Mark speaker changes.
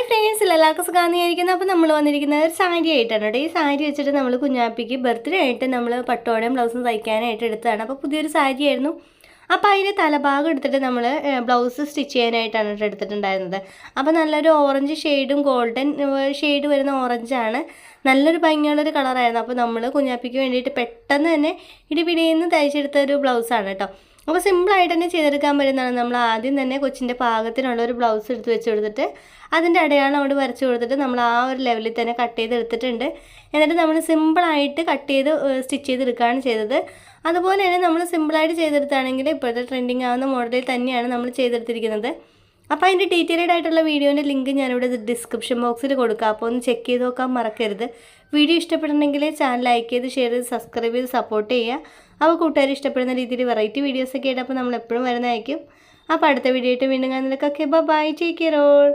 Speaker 1: Friends എല്ലാവർക്കും സുഖാന്നിരിക്കുന്നു. അപ്പോൾ നമ്മൾ വന്നിരിക്കുന്നത് ഒരു സാരി ആയിട്ടാണ് കേട്ടോ. ഈ സാരി വെച്ചിട്ട് നമ്മൾ കുഞ്ഞാപ്പിക്ക് ബർത്ത്ഡേ ആയിട്ട് നമ്മൾ പട്ടോടയും ബ്ലൗസും തയ്ക്കാനായിട്ട് എടുത്തതാണ്. അപ്പോൾ പുതിയൊരു സാരി ആയിരുന്നു. അപ്പോൾ അതിൻ്റെ തലഭാഗം എടുത്തിട്ട് നമ്മൾ ബ്ലൗസ് സ്റ്റിച്ച് ചെയ്യാനായിട്ടാണ് എടുത്തിട്ടുണ്ടായിരുന്നത്. അപ്പോൾ നല്ലൊരു ഓറഞ്ച് ഷെയ്ഡും ഗോൾഡൻ ഷെയ്ഡ് വരുന്ന ഓറഞ്ചാണ്. നല്ലൊരു ഭംഗിയുള്ളൊരു കളറായിരുന്നു. അപ്പോൾ നമ്മൾ കുഞ്ഞാപ്പിക്ക് വേണ്ടിയിട്ട് പെട്ടെന്ന് തന്നെ ഇടിപിടിയിൽ തയ്ച്ചെടുത്ത ഒരു ബ്ലൗസാണ് കേട്ടോ. അപ്പോൾ സിമ്പിളായിട്ട് തന്നെ ചെയ്തെടുക്കാൻ പറ്റുന്നതാണ്. നമ്മൾ ആദ്യം തന്നെ കൊച്ചിൻ്റെ പാകത്തിനുള്ള ഒരു ബ്ലൗസ് എടുത്ത് വെച്ച് കൊടുത്തിട്ട് അതിൻ്റെ അടയാളം അവിടെ വരച്ച് കൊടുത്തിട്ട് നമ്മൾ ആ ഒരു ലെവലിൽ തന്നെ കട്ട് ചെയ്തെടുത്തിട്ടുണ്ട്. എന്നിട്ട് നമ്മൾ സിമ്പിളായിട്ട് കട്ട് ചെയ്ത് സ്റ്റിച്ച് ചെയ്തെടുക്കുകയാണ് ചെയ്തത്. അതുപോലെ തന്നെ നമ്മൾ സിമ്പിളായിട്ട് ചെയ്തെടുത്താണെങ്കിൽ ഇപ്പോഴത്തെ ട്രെൻഡിങ് ആവുന്ന മോഡലിൽ തന്നെയാണ് നമ്മൾ ചെയ്തെടുത്തിരിക്കുന്നത്. അപ്പോൾ അതിൻ്റെ ഡീറ്റെയിൽഡ് ആയിട്ടുള്ള വീഡിയോൻ്റെ ലിങ്ക് ഞാനിവിടെ ഡിസ്ക്രിപ്ഷൻ ബോക്സിൽ കൊടുക്കാം. അപ്പോൾ ഒന്ന് ചെക്ക് ചെയ്ത് നോക്കാൻ മറക്കരുത്. വീഡിയോ ഇഷ്ടപ്പെടണമെങ്കിൽ ചാനൽ ലൈക്ക് ചെയ്ത് ഷെയർ ചെയ്ത് സബ്സ്ക്രൈബ് ചെയ്ത് സപ്പോർട്ട് ചെയ്യുക. അപ്പോൾ കൂട്ടുകാർ ഇഷ്ടപ്പെടുന്ന രീതിയിൽ വെറൈറ്റി വീഡിയോസൊക്കെ ആയിട്ട് അപ്പോൾ നമ്മൾ എപ്പോഴും വരുന്നതായിരിക്കും. അപ്പോൾ അടുത്ത വീഡിയോ ആയിട്ട് വീണ്ടും കാണുന്നതൊക്കെ ബൈ, ടേക്ക് കെയർ ഓൾ.